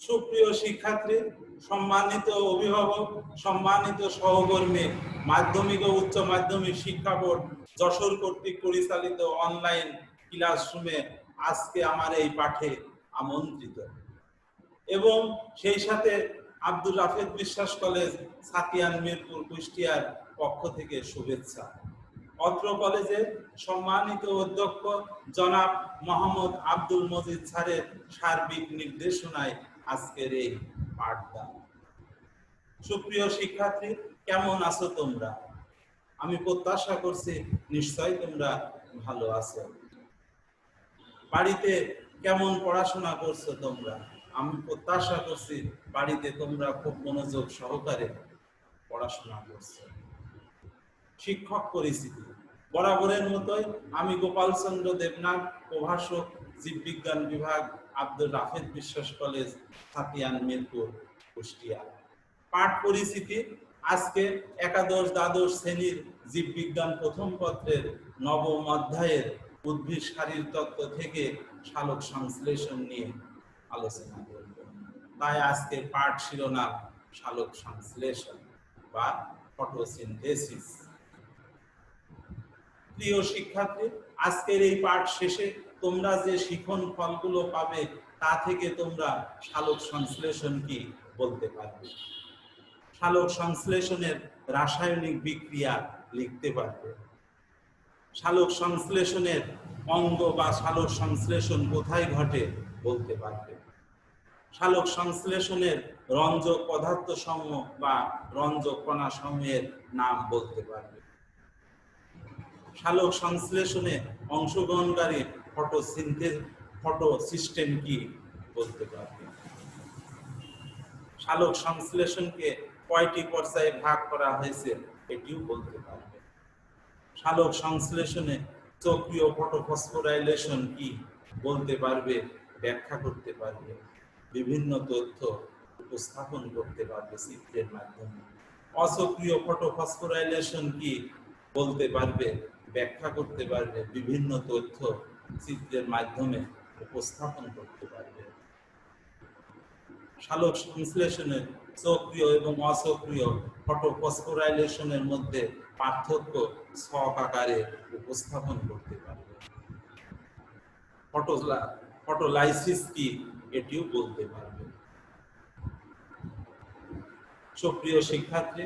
সুপ্রিয় শিক্ষার্থী, সম্মানিত অভিভাবক, সম্মানিত সহকর্মী, মাধ্যমিক ও উচ্চ মাধ্যমিক শিক্ষা বোর্ড যশোর কর্তৃক পরিচালিত অনলাইন ক্লাসরুমে আজকে আমার এই পাঠে আমন্ত্রিত এবং সেই সাথে আব্দুর রাফেদ বিশ্বাস কলেজ সাতিয়ান মিরপুর কুষ্টিয়ার পক্ষ থেকে শুভেচ্ছা। অত্র কলেজের সম্মানিত অধ্যক্ষ জনাব মোহাম্মদ আব্দুল মজিদ স্যারের সার্বিক নির্দেশনায় আজকের এই পাঠদান। সুপ্রিয় শিক্ষার্থী, কেমন আছো তোমরা? আমি প্রত্যাশা করছি নিশ্চয় তোমরা ভালো আছো। বাড়িতে কেমন পড়াশোনা করছো তোমরা? আমি প্রত্যাশা করছি বাড়িতে তোমরা খুব মনোযোগ সহকারে পড়াশোনা করছো। শিক্ষক পরিচিতি বরাবরের মতোই আমি গোপাল চন্দ্র দেবনাথ, প্রভাষক, জীববিজ্ঞান বিভাগ, আব্দুর রাফেদ বিশ্বাস কলেজ, সাতিয়ান মিরপুর, কুষ্টিয়া। পাঠ পরিচিতি আজকে একাদশ দ্বাদশ শ্রেণীর জীববিজ্ঞান প্রথম পত্রের নবম অধ্যায়ের উদ্ভিদ শারীরতত্ত্ব থেকে সালোক সংশ্লেষণ নিয়ে আলোচনা করব। তাই আজকে পাঠ শিরোনাম সালোক সংশ্লেষণ বা ফটোসিনথেসিস। প্রিয় শিক্ষার্থী, আজকের এই পাঠ শেষে তোমরা যে শিখন ফলগুলো পাবে তা থেকে তোমরা সালোক সংশ্লেষণ কি বলতে পারবে। সালোক সংশ্লেষণের রাসায়নিক বিক্রিয়া লিখতে পারবে। সালোক সংশ্লেষণের অঙ্গ বা সালোক সংশ্লেষণ কোথায় ঘটে বলতে পারবে। সালোক সংশ্লেষণের রঞ্জক পদার্থ সমূহ বা রঞ্জক কণা সমূহের নাম বলতে পারবে। সালোক সংশ্লেষণে অংশগ্রহণকারী ফটো সিস্টেম কি বলতে পারবে। সালোক সংশ্লেষণকে কয়টি পর্যায়ে ভাগ করা হয়েছে এটিও বলতে পারবে। সালোক সংশ্লেষণে চক্রীয় ফটোফসফোরাইলেশন কি বলতে পারবে, ব্যাখ্যা করতে পারবে। বিভিন্ন তথ্য উপস্থাপন করতে পারবে চিত্রের মাধ্যমে। অচক্রীয় ফটোফসফোরাইলেশন কি বলতে পারবে, ব্যাখ্যা করতে পারবে। বিভিন্ন তথ্য চিত্রের মাধ্যমে উপস্থাপন করতে পারবে। সালোক সংশ্লেষণের চক্রীয় এবং অচক্রীয় ফটোফসফোরাইলেশনের মধ্যে পার্থক্য ছক আকারে উপস্থাপন করতে পারবে। ফটোলাইসিস কি এটিও বলতে পারবে। সুপ্রিয় শিক্ষার্থী,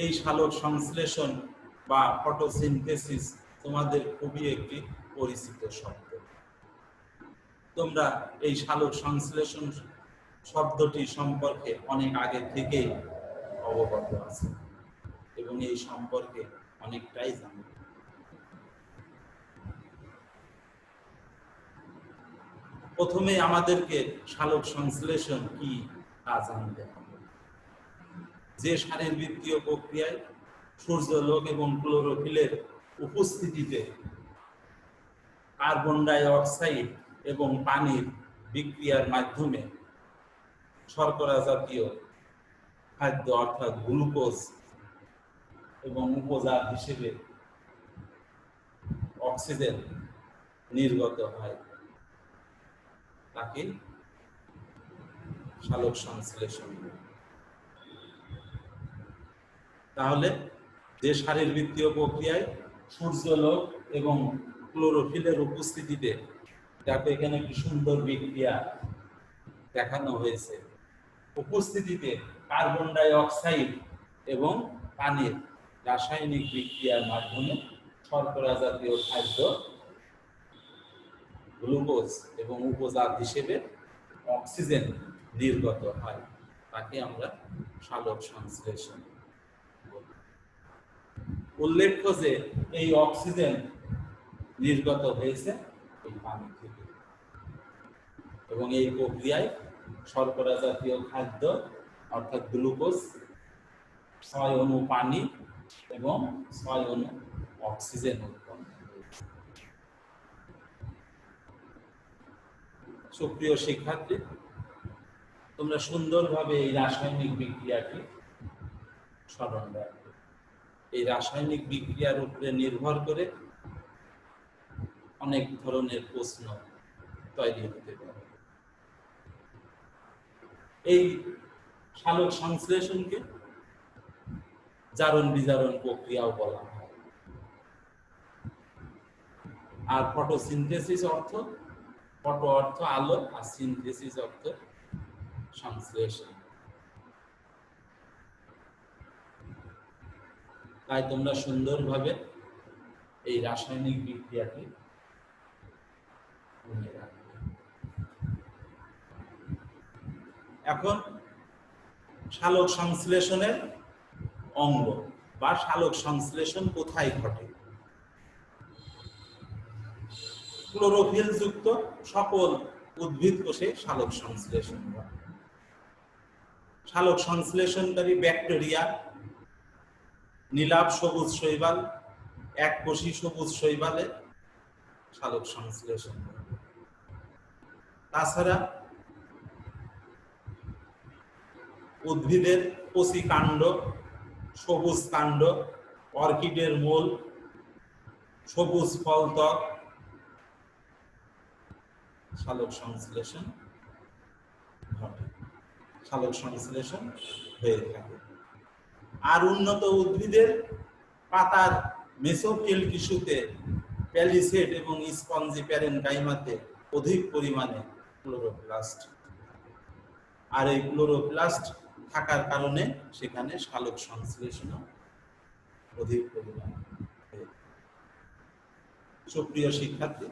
এই সালোক সংশ্লেষণ বা ফটোসিনথেসিস তোমাদের খুবই একটি পরিচিত শব্দ। তোমরা এই সালোক সংশ্লেষণ শব্দটি সম্পর্কে অনেক আগে থেকেই অবগত আছে এবং এই সম্পর্কে অনেকটাই জানো। প্রথমে আমাদেরকে সালোক সংশ্লেষণ কি তা জানতে হবে। যে শারীরবৃত্তীয় প্রক্রিয়ায় সূর্যালোক এবং ক্লোরোফিলের উপস্থিতিতে কার্বন ডাই অক্সাইড এবং পানির বিক্রিয়ার মাধ্যমে শর্করা জাতীয় খাদ্য অর্থাৎ গ্লুকোজ এবং উপজাত হিসেবে অক্সিজেন নির্গত হয়, তাকে সালোক সংশ্লেষণ। তাহলে যে শারীরবৃত্তীয় প্রক্রিয়ায় সূর্যালোক এবং ক্লোরোফিলের উপস্থিতিতে, দেখো এখানে একটি সুন্দর বিক্রিয়া দেখানো হয়েছে, উপস্থিতিতে কার্বন ডাই অক্সাইড এবং পানির রাসায়নিক বিক্রিয়ার মাধ্যমে শর্করা জাতীয় খাদ্য গ্লুকোজ এবং উপজাত হিসেবে অক্সিজেন নির্গত হয়, তাকে আমরা সালোক সংশ্লেষণ বলি। উল্লেখ্য যে এই অক্সিজেন নির্গত হয়েছে এই পানি থেকে এবং এই প্রক্রিয়ায় শর্করা জাতীয় খাদ্য অর্থাৎ গ্লুকোজ 6 অণু পানি এবং 6 অণু অক্সিজেন উৎপন্ন হয়েছে। সুপ্রিয় শিক্ষার্থী, তোমরা সুন্দরভাবে এই রাসায়নিক বিক্রিয়াটি স্মরণ রাখবে। এই রাসায়নিক বিক্রিয়ার উপরে নির্ভর করে অনেক ধরনের প্রশ্ন তৈরি হতে পারে। এই সালোক সংশ্লেষণকে জারণ বিজারণ প্রক্রিয়াও বলা হয়। আর ফটোসিনথেসিস অর্থ, ফটো অর্থ আলো, আর সিনথেসিস অর্থ সংশ্লেষণ। তাই তোমরা সুন্দরভাবে এই রাসায়নিক বিক্রিয়াটি মনে রাখবে। এখন সালোক সংশ্লেষণের অঙ্গ বা সালোক সংশ্লেষণ কোথায় ঘটে? ক্লোরোফিল যুক্ত সকল উদ্ভিদ কোষে সালোক সংশ্লেষণ ঘটে। সালোক সংশ্লেষণকারী ব্যাকটেরিয়া, নীলাভ সবুজ শৈবাল, এককোষী সবুজ শৈবালে সালোক সংশ্লেষণ ঘটে। তাছাড়া উদ্ভিদের কচি কাণ্ড, সবুজ কাণ্ড, অর্কিডের মূল, সবুজ ফলত্বক সালোক সংশ্লেষণ ঘটে, সালোক সংশ্লেষণ হয়ে থাকে। আর উন্নত উদ্ভিদের পাতার মেসোফিল টিস্যুতে প্যালিসেড এবং স্পঞ্জি প্যারেনকাইমাতে অধিক পরিমাণে ক্লোরোপ্লাস্ট, আর এই ক্লোরোপ্লাস্ট থাকার কারণে সেখানে সালোক সংশ্লেষণ অধিক পরিমাণে। সুপ্রিয় শিক্ষার্থী,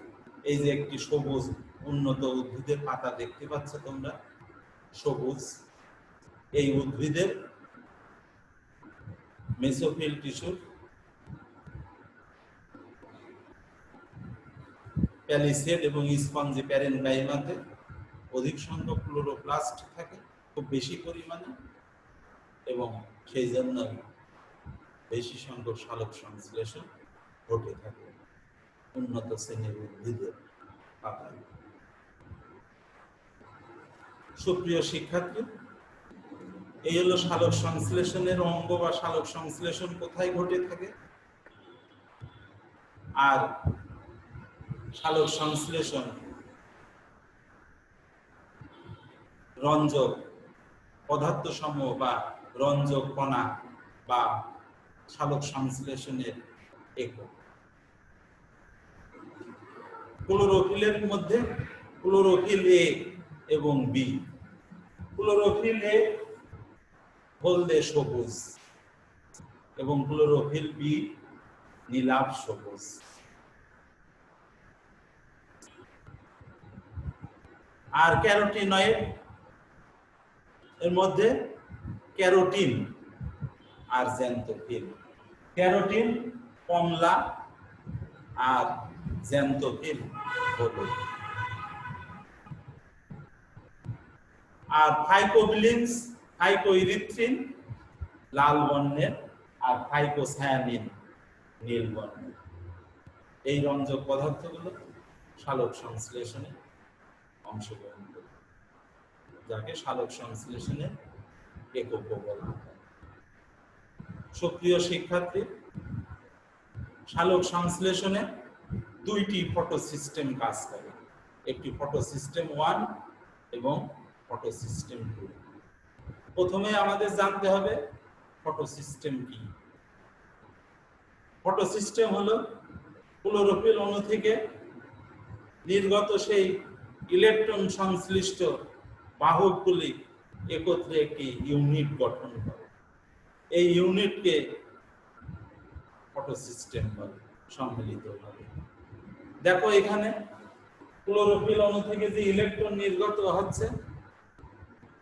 এই যে একটি সবুজ উন্নত উদ্ভিদের পাতা দেখতে পাচ্ছ তোমরা, সবুজ, এই উদ্ভিদের মেসোফিল টিস্যুর প্যালিসেড এবং স্পঞ্জি প্যারেনকাইমাতে অধিক সংখ্যক ক্লোরোপ্লাস্ট থাকে, খুব বেশি পরিমাণে, এবং সেই জন্য বেশি সংখ্যক সালোক সংশ্লেষণ ঘটে থাকে উন্নত শ্রেণীর উদ্ভিদের পাতায়। সুপ্রিয় শিক্ষার্থী, এই হলো সালোক সংশ্লেষণের অঙ্গ বা সালোক সংশ্লেষণ কোথায় ঘটে থাকে। আর সালোক সংশ্লেষণ রঞ্জক পদার্থ সমূহ বা রঞ্জক কণা বা সালোক সংশ্লেষণের একক। ক্লোরোফিলের মধ্যে ক্লোরোফিল এ এবং বি। ক্লোরোফিল এ হলদে সবুজ এবং ক্লোরোফিল বি নীলাভ সবুজ। আর ক্যারোটিনয়েড এর মধ্যে ক্যারোটিন আর জ্যান্থোফিল। ক্যারোটিন কমলা আর জ্যান্থোফিল হলুদ। আর ফাইকোবিলিনস, ফাইকোইরিথ্রিন লাল বর্ণের, আর ফাইকোসায়ানিন নীল বর্ণের। এই রঞ্জক পদার্থগুলো সালোক সংশ্লেষণে অংশগ্রহণ করে, যাকে সালোক সংশ্লেষণের একক বলা হয়। সুপ্রিয় শিক্ষার্থী, সালোক সংশ্লেষণে দুইটি ফটোসিস্টেম কাজ করে, একটি ফটোসিস্টেম 1 এবং ফটোসিস্টেম 2। প্রথমে আমাদের জানতে হবে ফটোসিস্টেম কি। ফটোসিস্টেম হলো ক্লোরোফিল অণু থেকে নির্গত সেই ইলেকট্রন সংশ্লিষ্ট বাহকগুলি একত্রে একটি ইউনিট গঠন করে। এই ইউনিটকে ফটোসিস্টেম বলে সম্মিলিতভাবে। দেখো এখানে ক্লোরোফিল অণু থেকে যে ইলেকট্রন নির্গত হচ্ছে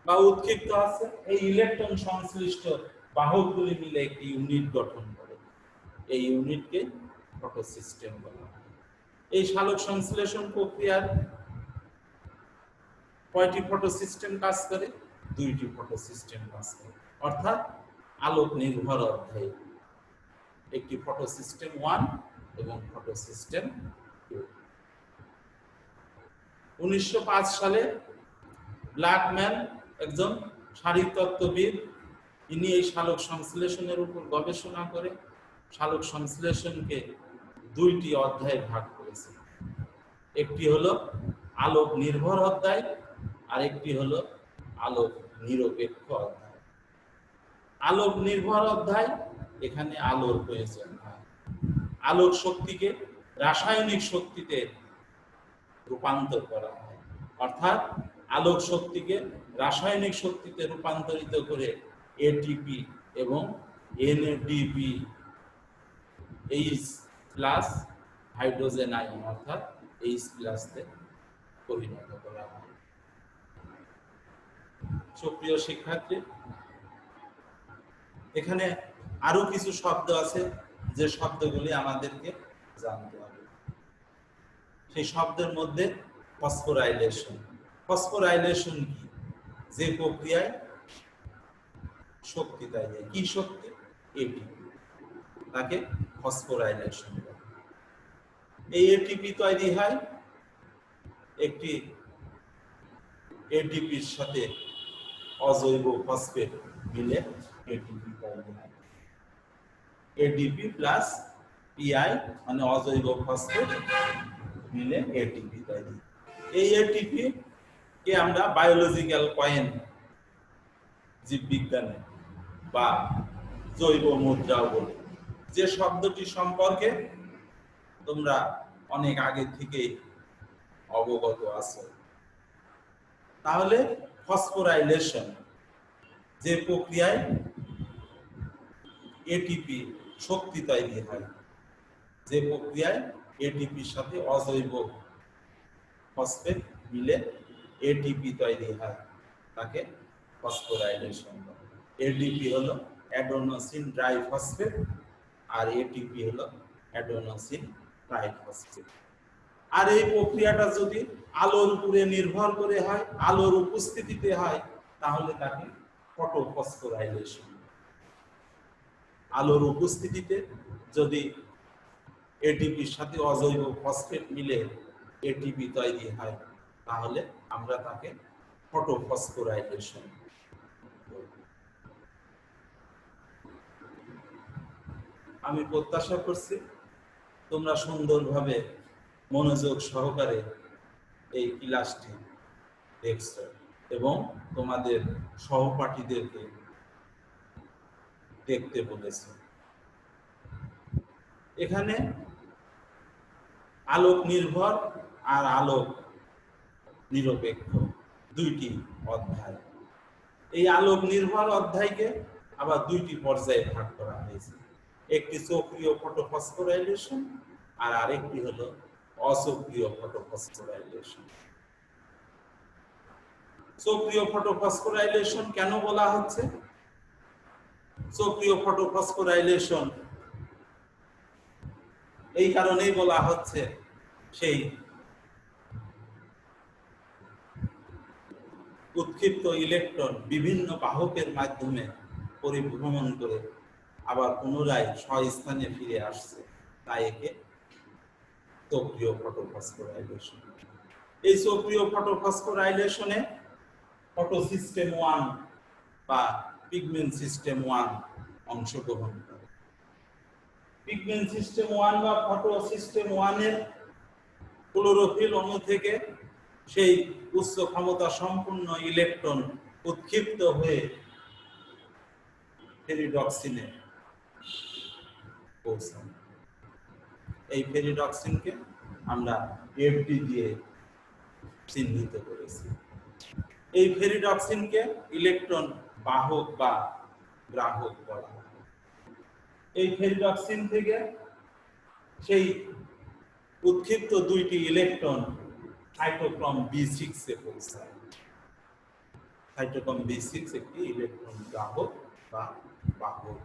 বা উৎক্ষিপ্ত হচ্ছে, এই ইলেকট্রন সংশ্লিষ্ট বাহকগুলি মিলে একটি ইউনিট গঠন করে। এই ইউনিটকে ফটোসিস্টেম বলা হয়। এই সালোক সংশ্লেষণ প্রক্রিয়ার কয়টি ফটোসিস্টেম কাজ করে? দুইটি ফটোসিস্টেম কাজ করে, অর্থাৎ আলোক নির্ভর অধ্যায়, একটি ফটোসিস্টেম 1 এবং ফটোসিস্টেম 2। 1905 সালে ব্ল্যাকম্যান, একজন শারীরতত্ত্ববিদ, ইনি এই সালোক সংশ্লেষণের উপর গবেষণা করে সালোক সংশ্লেষণকে দুইটি অধ্যায়ে ভাগ করেছে। একটি হলো আলোক নির্ভর অধ্যায়, আর একটি হলো আলোক নিরপেক্ষ অধ্যায়। আলোক নির্ভর অধ্যায়, এখানে আলোর প্রয়োজন হয়। আলোক শক্তিকে রাসায়নিক শক্তিতে রূপান্তর করা হয়, অর্থাৎ আলোক শক্তিকে রাসায়নিক শক্তিতে রূপান্তরিত করে এটিপি এবং NADP H plus hydrogen ion অর্থাৎ এইচ প্লাসে পরিণত করা হয়। সুপ্রিয় শিক্ষার্থী, এখানে আরো কিছু শব্দ আছে যে শব্দগুলি আমাদেরকে জানতে হবে। সেই শব্দের মধ্যে ফসফোরাইলেশন। ফসফোরাইলেশন কি? যে প্রক্রিয়ায় শক্তি তৈরি হয়, কি শক্তি? এটিপি, তাকে ফসফোরাইলেশন বলে। এই এটিপি তৈরি হয় একটি এটিপির সাথে অজৈব ফসফেট মিলে এটিপি তৈরি হয়। এডিপি প্লাস পিআই মানে অজৈব ফসফেট মিলে এটিপি তৈরি। এই এটিপি কে আমরা বায়োলজিক্যাল কয়েন, জীববিজ্ঞানে বা জৈব মুদ্রাও বলি, যে শব্দটি সম্পর্কে তোমরা অনেক আগে থেকে অবগত আছো। তাহলে ফসফোরাইলেশন যে প্রক্রিয়ায় এটিপি শক্তি তৈরি হয়, যে প্রক্রিয়ায় এটিপির সাথে অজৈব ফসফেট মিলে এটিপি তৈরি হয়, তাকে ফসফোরাইলেশন বলে। এডিপি হলো অ্যাডেনোসিন ট্রাইফসফেট আর এটিপি হলো অ্যাডেনোসিন ট্রাইফসফেট। আর এই প্রক্রিয়াটা যদি আলোর উপরে নির্ভর করে হয়, আলোর উপস্থিতিতে হয়, তাহলে তাকে ফটোফসফোরাইলেশন। আলোর উপস্থিতিতে যদি এটিপির সাথে অজৈব ফসফেট মিলে এটিপি তৈরি হয়, তাহলে আমরা তাকে ফটোফসফোরাইলেশন। আমি প্রত্যাশা করছি তোমরা সুন্দরভাবে মনোযোগ সহকারে এই ক্লাসটি দেখছো এবং তোমাদের সহপাঠীদেরকে দেখতে বলেছ। এখানে আলোক নির্ভর আর আলোক নিরপেক্ষ দুইটি অধ্যায়। এই আলোক নির্ভর অধ্যায়কে আবার দুইটি পর্যায়ে ভাগ করা হয়েছে। একটি সক্রিয় ফটোফসফোরাইলেশন আর আরেকটি হলো অসক্রিয় ফটোফসফোরাইলেশন। সক্রিয় ফটোফসফোরাইলেশন কেন বলা হচ্ছে? সক্রিয় ফটোফসফোরাইলেশন এই কারণেই বলা হচ্ছে, সেই উৎক্ষিপ্ত ইলেকট্রন বিভিন্ন বাহকের মাধ্যমে পরিভ্রমণ করে আবার পুনরায় স্বস্থানে ফিরে আসছে, তাই একে সক্রিয় ফটোফসফোরাইলেশন। এই সক্রিয় ফটোফসফোরাইলেশনে ফটোসিস্টেম 1 বা পিগমেন্ট সিস্টেম 1 অংশগ্রহণ করে। পিগমেন্ট সিস্টেম 1 বা ফটো সিস্টেম 1 এর ক্লোরোফিল অণু থেকে সেই উচ্চ ক্ষমতা সম্পন্ন ইলেকট্রন উৎক্ষিপ্ত হয়ে ফেরিডক্সিনে পৌঁছায়। এই ফেরিডক্সিনকে আমরা এফডি দিয়ে চিহ্নিত করেছি। এই ফেরিডক্সিনকে ইলেকট্রন বাহক বা গ্রাহক বলা হয়। এই ফেরিডক্সিন থেকে সেই উৎক্ষিপ্ত দুইটি ইলেকট্রন সাইটোক্রোম B6 এ পৌঁছায়। সাইটোক্রোম B6 একটি ইলেকট্রন গ্রাহক বা বাহক।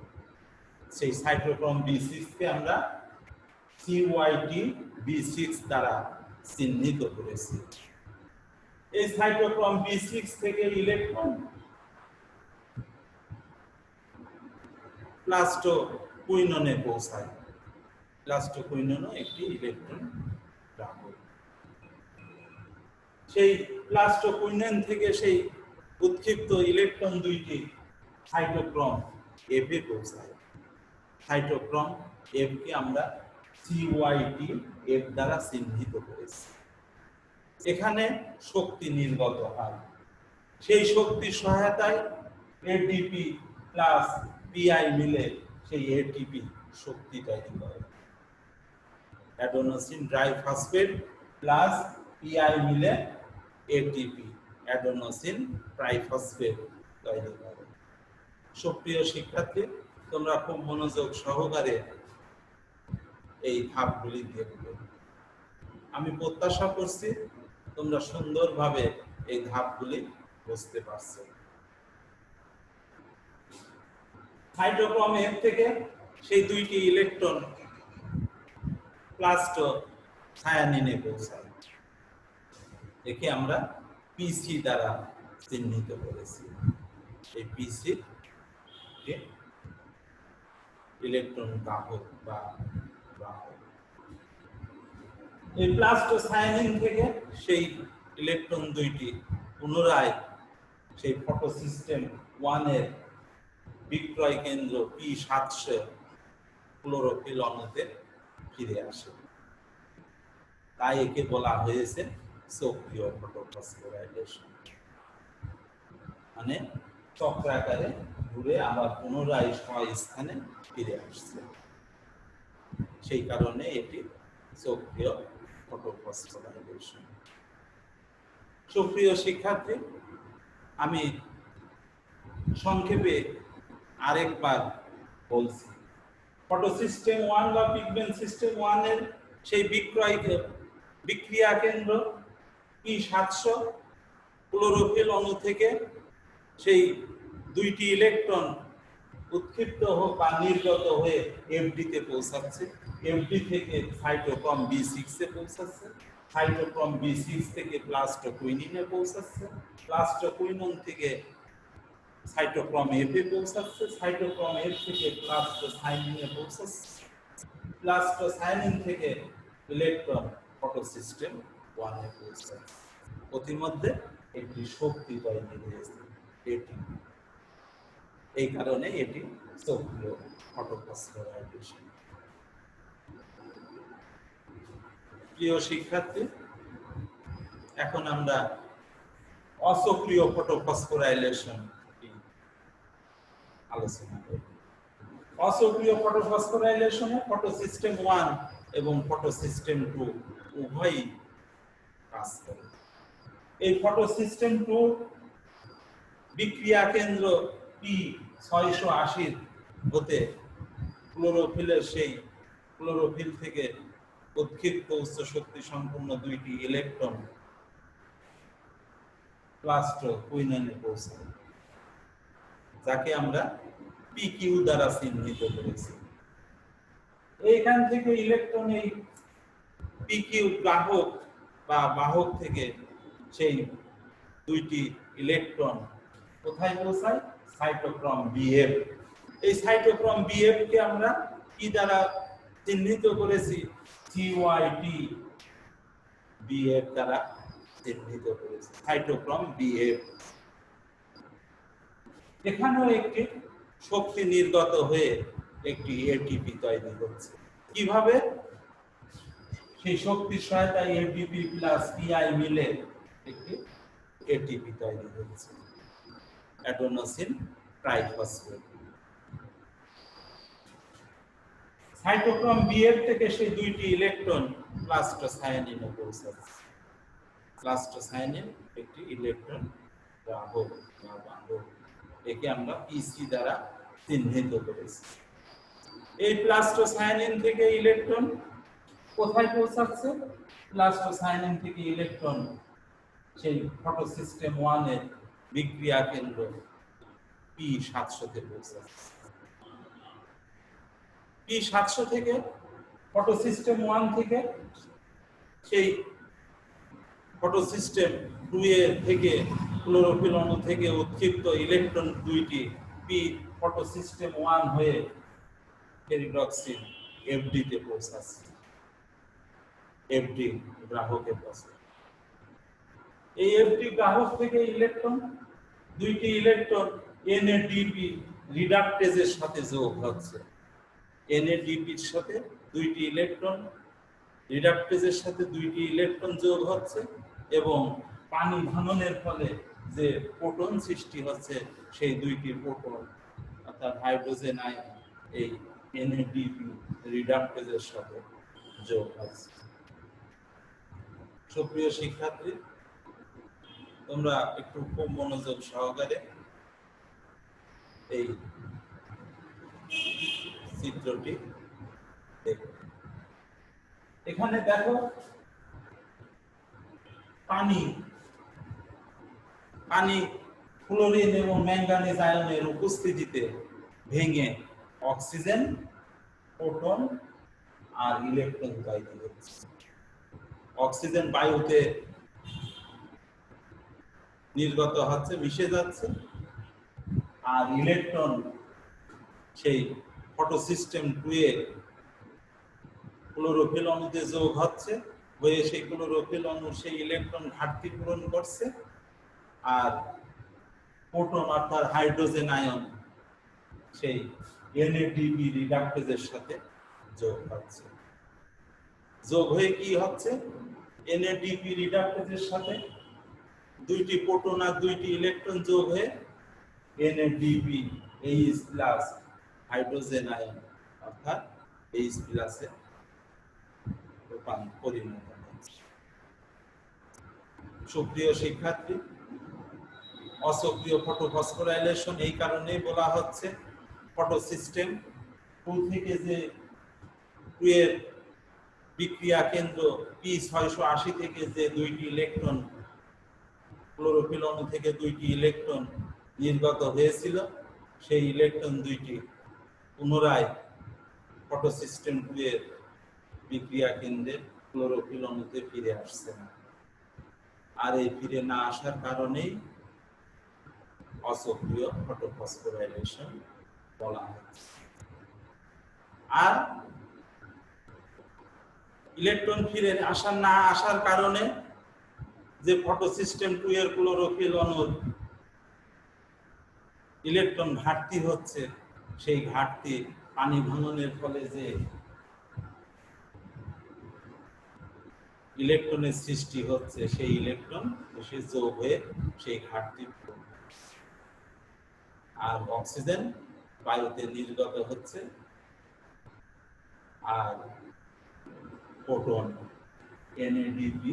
সেই সাইটোক্রোম B6 কে আমরা CYT B6 দ্বারা চিহ্নিত করেছি। এই সাইটোক্রোম B6 থেকে ইলেকট্রন প্লাস্টোকুইননে পৌঁছায়। প্লাস্টোকুইনন একটি ইলেকট্রন গ্রাহক। সেই প্লাস্টোকুইনন থেকে সেই উৎক্ষিপ্ত ইলেকট্রন দুইটি সাইটোক্রোম F এ পৌঁছায়। সাইটোক্রোম F কে আমরা CYT F দ্বারা চিহ্নিত করেছি। এখানে শক্তি নির্গত হয়। সেই শক্তির সহায়তায় এটিপি প্লাস পিআই মিলে সেই এটিপি শক্তি তৈরি করে। অ্যাডেনোসিন ট্রাইফসফেট প্লাস পিআই মিলে এটিপি অ্যাডেনোসিন ট্রাইফসফেট তৈরি করে। সুপ্রিয় শিক্ষার্থী, তোমরা খুব মনোযোগ সহকারে এই ধাপগুলি দেখবে। আমি প্রত্যাশা করছি তোমরা সুন্দরভাবে এই ধাপগুলি বুঝতে পারছো। সাইটোক্রোম এফ থেকে সেই দুইটি ইলেকট্রন প্লাস্টোথায়ানিনে পৌঁছায়। একে আমরা পিসি দ্বারা চিহ্নিত করেছি। এই পিসি ইলেকট্রন বাহক বা বাহক। এই প্লাস্টোথায়ানিন থেকে সেই ইলেকট্রন দুইটি পুনরায় সেই ফটোসিস্টেম 1 এর বিক্রয় কেন্দ্র P700 ক্লোরোফিল অণুতে ফিরে আসে। তাই একে বলা হয়েছে সক্রিয় ফটোফসফোরাইলেশন, মানে চক্রাকারে ঘুরে আবার পুনরায় স্থানে ফিরে আসছে। সেই কারণে এটি সক্রিয় ফটোফসফোরাইলেশন। সুপ্রিয় শিক্ষার্থী, আমি সংক্ষেপে আরেকবার বলছি। ফটোসিস্টেম 1 বা পিগমেন্ট সিস্টেম 1 এর সেই বিক্রিয়া কেন্দ্র P700 ক্লোরোফিল অণু থেকে সেই দুইটি ইলেকট্রন উৎক্ষিপ্ত হোক বা নির্গত হয়ে এফডিতে পৌঁছাচ্ছে। এফডি থেকে সাইটোক্রোম B6 এ পৌঁছাচ্ছে। সাইটোক্রোম B6 থেকে প্লাস্টোকুইনিনে পৌঁছাচ্ছে। প্লাস্টোকুইনিন থেকে সাইটোক্রোম এফ এ পৌঁছাচ্ছে। সাইটোক্রোম এফ থেকে প্লাস্টোথায়ানিনে পৌঁছাচ্ছে। প্লাস্টোথায়ানিন থেকে ইলেকট্রন ফটোসিস্টেম 1 এ পৌঁছাচ্ছে। প্রতিমধ্যে একটি শক্তি তৈরি হয়েছে এটি। এই কারণে এটি সক্রিয় ফটোফসফোরাইলেশন। প্রিয় শিক্ষার্থী, এখন আমরা অসক্রিয় ফটোফসফোরাইলেশন আলোচনা করব। অসক্রিয় ফটোফসফোরাইলেশনে ফটোসিস্টেম 1 এবং ফটোসিস্টেম 2 উভয়ই কাজ করে। এই ফটোসিস্টেম 2 বিক্রিয়া কেন্দ্র P680 হতে ক্লোরোফিলের সেই ক্লোরোফিল থেকে উৎক্ষিপ্ত উচ্চ শক্তি সম্পন্ন দুইটি ইলেকট্রন প্লাস্টোকুইনিনে পৌঁছায়, যাকে আমরা PQ দ্বারা চিহ্নিত করেছি। এইখান থেকে ইলেকট্রন এই PQ গ্রাহক বা বাহক থেকে সেই দুইটি ইলেকট্রন কোথায় পৌঁছায়? Cytochrome BF। এই সাইটোক্রোম BF কে আমরা কি দ্বারা চিহ্নিত করেছি? CYT BF দ্বারা চিহ্নিত করেছি, সাইটোক্রোম BF। এখানেও একটি শক্তি নির্গত হয়ে একটি এটিপি তৈরি হচ্ছে। কিভাবে? সেই শক্তির সহায়তায় এটিপি প্লাস পিআই মিলে একটি এটিপি তৈরি হচ্ছে, অ্যাডেনোসিন ট্রাইফসফেট। সাইটোক্রোম বিএফ থেকে সেই দুইটি ইলেকট্রন প্লাস্টোথায়ানিনে পৌঁছাচ্ছে। প্লাস্টোথায়ানিন একটি ইলেকট্রন গ্রাহক বা বাহক। একে আমরা পিসি দ্বারা চিহ্নিত করেছি। এই প্লাস্টোথায়ানিন থেকে ইলেকট্রন কোথায় পৌঁছাচ্ছে? প্লাস্টোথায়ানিন থেকে ইলেকট্রন সেই ফটোসিস্টেম 1 এর বিক্রিয়া কেন্দ্র P700 তে পৌঁছাচ্ছে। P700 থেকে ফটোসিস্টেম 1 থেকে সেই ফটোসিস্টেম 2 এর থেকে ক্লোরোফিল অণু থেকে উৎক্ষিপ্ত ইলেকট্রন দুইটি পি ফটোসিস্টেম 1 হয়ে পেরিডক্সিন এফডি তে পৌঁছাচ্ছে। এফডি গ্রাহকে পৌঁছায়। এই এফডি গ্রাহক থেকে ইলেকট্রন দুইটি ইলেকট্রন এনএডিপি রিডাকটেজের সাথে যোগ হচ্ছে। এনএডিপির সাথে দুইটি ইলেকট্রন রিডাকটেজের সাথে দুইটি ইলেকট্রন যোগ হচ্ছে এবং পানি ঘননের ফলে যে প্রোটন সৃষ্টি হচ্ছে সেই দুইটি প্রোটন অর্থাৎ হাইড্রোজেন আয়ন এই NADP রিডাক্টেজের সাথে যোগ আছে। সুপ্রিয় শিক্ষার্থী, তোমরা একটু খুব মনোযোগ সহকারে এই চিত্রটি দেখো। এখানে দেখো পানি ক্লোরিন এবং ম্যাঙ্গানিজ আয়নের উপস্থিতিতে ভেঙে অক্সিজেন, প্রোটন আর ইলেকট্রন তৈরি হচ্ছে। অক্সিজেন বায়ুতে নির্গত হচ্ছে, মিশে যাচ্ছে, আর ইলেকট্রন সেই ফটোসিস্টেম 2 এ ক্লোরোফিল অণুতে যোগ হচ্ছে, হয়ে সেই ক্লোরোফিল অণু সেই ইলেকট্রন ঘাটতি পূরণ করছে, আর প্রোটন অর্থাৎ হাইড্রোজেন আয়ন সেই NADP রিডাক্টেজের সাথে যোগ হচ্ছে। যোগ হয়ে কি হচ্ছে? NADP রিডাক্টেজের সাথে দুইটি প্রোটন আর দুইটি ইলেকট্রন যোগ হয়ে NADP H+ হাইড্রোজেন আয়ন অর্থাৎ H+ এ পরিণত হচ্ছে। সুপ্রিয় শিক্ষার্থী, অসক্রিয় ফটোফসফোরাইলেশন এই কারণেই বলা হচ্ছে ফটোসিস্টেম 2 থেকে যে 2 এর বিক্রিয়া কেন্দ্র P680 থেকে যে দুইটি ইলেকট্রন ক্লোরোফিল অণু থেকে দুইটি ইলেকট্রন নির্গত হয়েছিল, সেই ইলেকট্রন দুইটি পুনরায় ফটোসিস্টেম 2 এর বিক্রিয়া কেন্দ্রে ক্লোরোফিল অণুতে ফিরে আসছে না। আর এই ফিরে না আসার কারণেই অসক্রিয় ফটোফসফোরাইলেশন বলা হচ্ছে। আর ইলেকট্রন ফিরে না আসার কারণে যে ফটোসিস্টেম 2 এর ক্লোরোফিল অণুর ইলেকট্রন ঘাটতি হচ্ছে, সেই ঘাটতি পানি ভাঙনের ফলে যে ইলেকট্রনের সৃষ্টি হচ্ছে, সেই ইলেকট্রন এসে যোগ হয়ে সেই ঘাটতি পূরণ করছে। আর অক্সিজেন বায়ুতে নির্গত হচ্ছে, আর প্রোটন NADP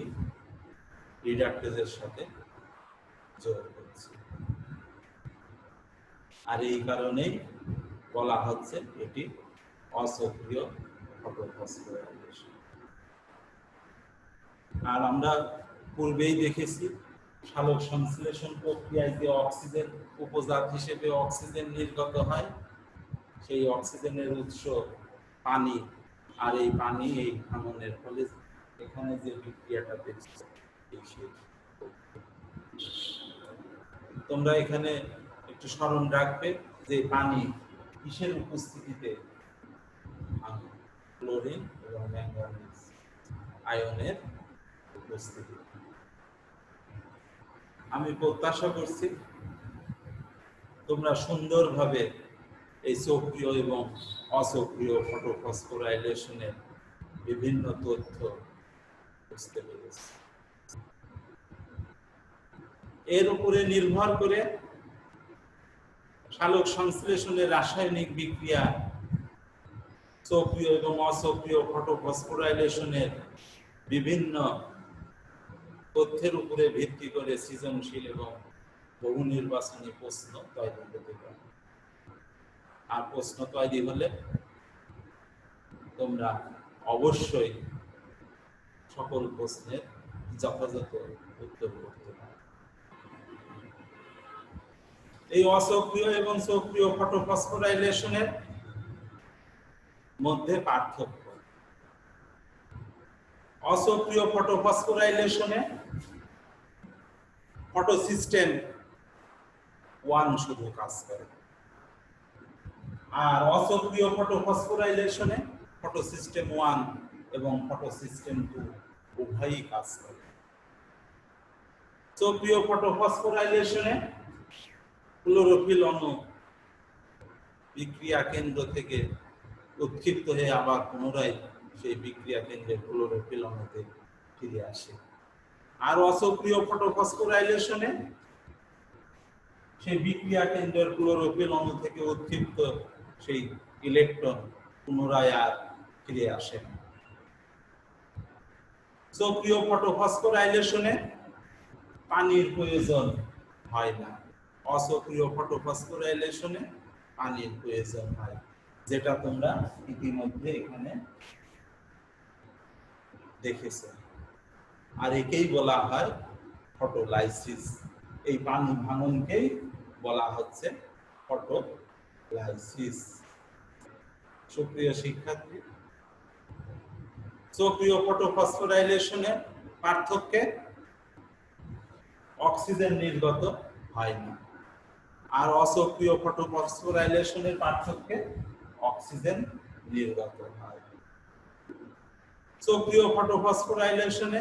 রিডাক্টেজের সাথে যোগ হচ্ছে। আর এই কারণেই বলা হচ্ছে এটি অসক্রিয় ফটোফসফোরাইলেশন। আর আমরা পূর্বেই দেখেছি সালোক সংশ্লেষণ প্রক্রিয়ায় যে অক্সিজেন উপজাত হিসেবে অক্সিজেন নির্গত হয়, সেই অক্সিজেনের উৎস পানি, আর এই পানি এই ভাঙনের ফলে এখানে যে বিক্রিয়াটা দেখছো তোমরা এখানে একটু স্মরণ রাখবে যে পানি কিসের উপস্থিতিতে, ক্লোরিন এবং ম্যাঙ্গানিজ আয়নের উপস্থিতি। আমি প্রত্যাশা করছি তোমরা সুন্দরভাবে এই সক্রিয় এবং অসক্রিয় ফটোফসফোরাইলেশনের বিভিন্ন তথ্য বুঝতে পেরেছি। এর উপরে নির্ভর করে সালোক সংশ্লেষণের রাসায়নিক বিক্রিয়া সক্রিয় এবং অসক্রিয় ফটোফসফোরাইলেশনের বিভিন্ন তথ্যের উপরে ভিত্তি করে সৃজনশীল এবং বহু নির্বাচনী প্রশ্ন তৈরি হতে পারে। আর প্রশ্ন তৈরি হলে তোমরা অবশ্যই সকল প্রশ্নের যথাযথ উত্তর করতে পারো। এই অসক্রিয় এবং সক্রিয় ফটোফসফোরাইলেশনের মধ্যে পার্থক্য। অসক্রিয় ফটোফসফোরাইলেশনে ফটোসিস্টেম 1 শুধু কাজ করে, আর অসক্রিয় ফটোফসফোরাইলেশনে ফটোসিস্টেম 1 এবং ফটোসিস্টেম 2 উভয়ই কাজ করে। সক্রিয় ফটোফসফোরাইলেশনে ক্লোরোফিল অণু বিক্রিয়া কেন্দ্র থেকে উৎক্ষিপ্ত হয়ে আবার পুনরায় সেই বিক্রিয়া কেন্দ্রে ক্লোরোফিল অণুতে ফিরে আসে। আর অসক্রিয় ফটোফসফোরাইলেশনে সেই বিক্রিয়া কেন্দ্রের ক্লোরোফিল অণু থেকে উৎক্ষিপ্ত সেই ইলেকট্রন পুনরায় আর ফিরে আসে না। সক্রিয় ফটোফসফোরাইলেশনে পানির প্রয়োজন হয় না, অসক্রিয় ফটোফসফোরাইলেশনে পানির প্রয়োজন হয়, যেটা তোমরা ইতিমধ্যে এখানে দেখেছো। আর একেই বলা হয় ফটোলাইসিস। এই পানি ভাঙনকেই বলা হচ্ছে ফটোলাইসিস। সুপ্রিয় শিক্ষার্থী, সক্রিয় ফটোফসফোরাইলেশনের পার্থক্যে অক্সিজেন নির্গত হয় না, আর অসক্রিয় ফটোফসফোরাইলেশনের পার্থক্যে অক্সিজেন নির্গত হয়। সক্রিয় ফটোফসফোরাইলেশনে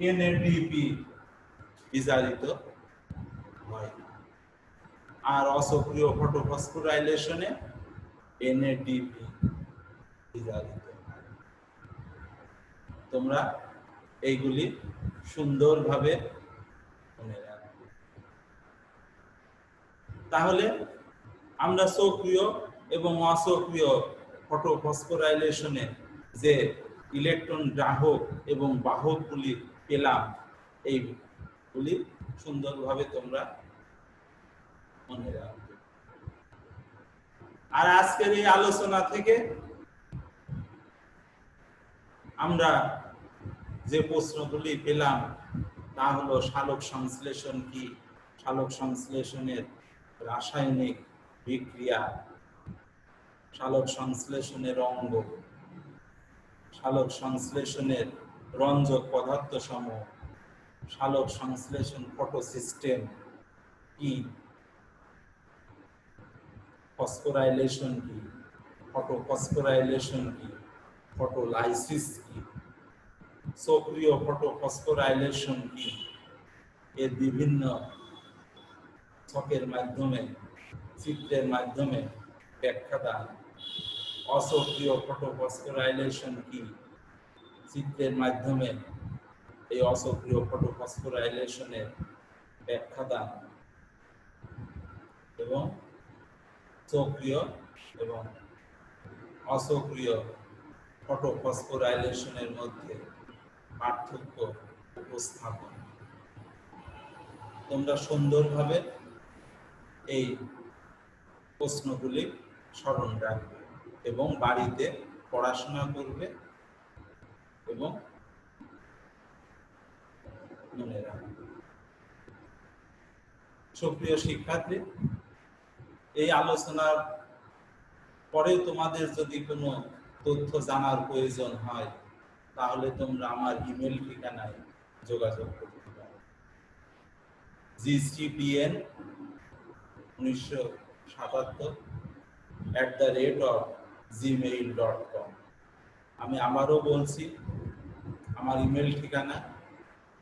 এনএডিপি বিজারিত হয়, আর অসক্রিয় ফটোফসফোরাইলেশনে এনএডিপি বিজারিত হয়। তোমরা এইগুলি সুন্দরভাবে মনে রাখবে। তাহলে আমরা সক্রিয় এবং অসক্রিয় ফটোফসফোরাইলেশনে যে ইলেকট্রন গ্রাহক এবং বাহকগুলি পেলাম, এইগুলি সুন্দরভাবে তোমরা মনে রাখবে। আর আজকের এই আলোচনা থেকে আমরা যে প্রশ্নগুলি পেলাম তা হলো সালোক সংশ্লেষণ কি, সালোক সংশ্লেষণের রাসায়নিক বিক্রিয়া, সালোক সংশ্লেষণের অঙ্গ, সালোক সংশ্লেষণের রঞ্জক পদার্থ সমূহ, সালোক সংশ্লেষণ ফটোসিস্টেম কি, ফসফোরাইলেশন কি, ফটোফসফোরাইলেশন কি, ফটোলাইসিস কি, সক্রিয় ফটোফসফোরাইলেশন কি, এর বিভিন্ন ছকের মাধ্যমে, চিত্রের মাধ্যমে ব্যাখ্যা দান। অসক্রিয় ফটোফসফোরাইলেশন কি, চিত্রের মাধ্যমে এই অসক্রিয় ফটোফসফোরাইলেশনের ব্যাখ্যা দান, এবং সক্রিয় এবং অসক্রিয় ফটোফসফোরাইলেশনের মধ্যে পার্থক্য উপস্থাপন। তোমরা সুন্দরভাবে এই প্রশ্নগুলি স্মরণ রাখবে এবং বাড়িতে পড়াশোনা করবে এবং মনে রাখবে। সুপ্রিয় শিক্ষার্থী, এই আলোচনার পরে তোমাদের যদি কোনো তথ্য জানার প্রয়োজন হয় তাহলে তোমরা আমার ইমেল ঠিকানায় যোগাযোগ করতে পারো, gcpn1977@gmail.com। আমি আবারও বলছি, আমার ইমেল ঠিকানা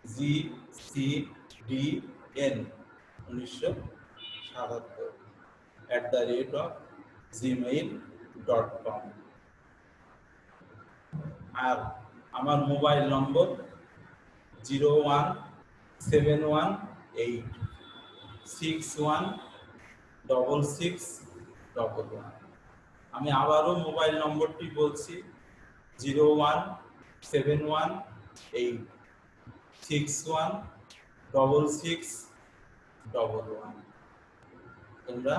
gcpn1977@gmail.com। আর আমার মোবাইল নম্বর 01718616611। আমি আবারও মোবাইল নম্বরটি বলছি 01718616611। তোমরা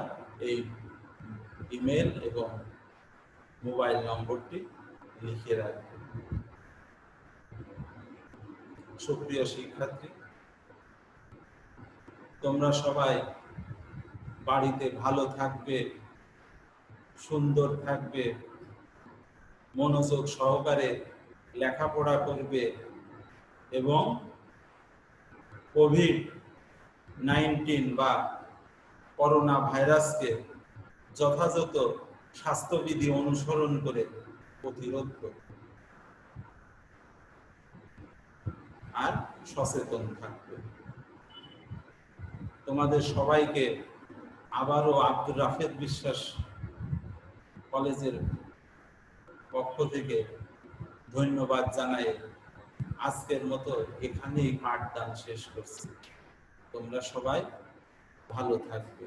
এই ইমেল এবং মোবাইল নম্বরটি লিখে রাখবে। সুপ্রিয় শিক্ষার্থী, তোমরা সবাই বাড়িতে ভালো থাকবে, সুন্দর থাকবে, মনোযোগ সহকারে লেখাপড়া করবে এবং কোভিড-19 বা করোনা ভাইরাসকে যথাযথ স্বাস্থ্যবিধি অনুসরণ করে প্রতিরোধ করবে আর সচেতন থাকবে। তোমাদের সবাইকে আবারও আব্দুর রাফেদ বিশ্বাস কলেজের পক্ষ থেকে ধন্যবাদ জানাই আজকের মতো এখানেই পাঠদান শেষ করছি। তোমরা সবাই ভালো থাকবে।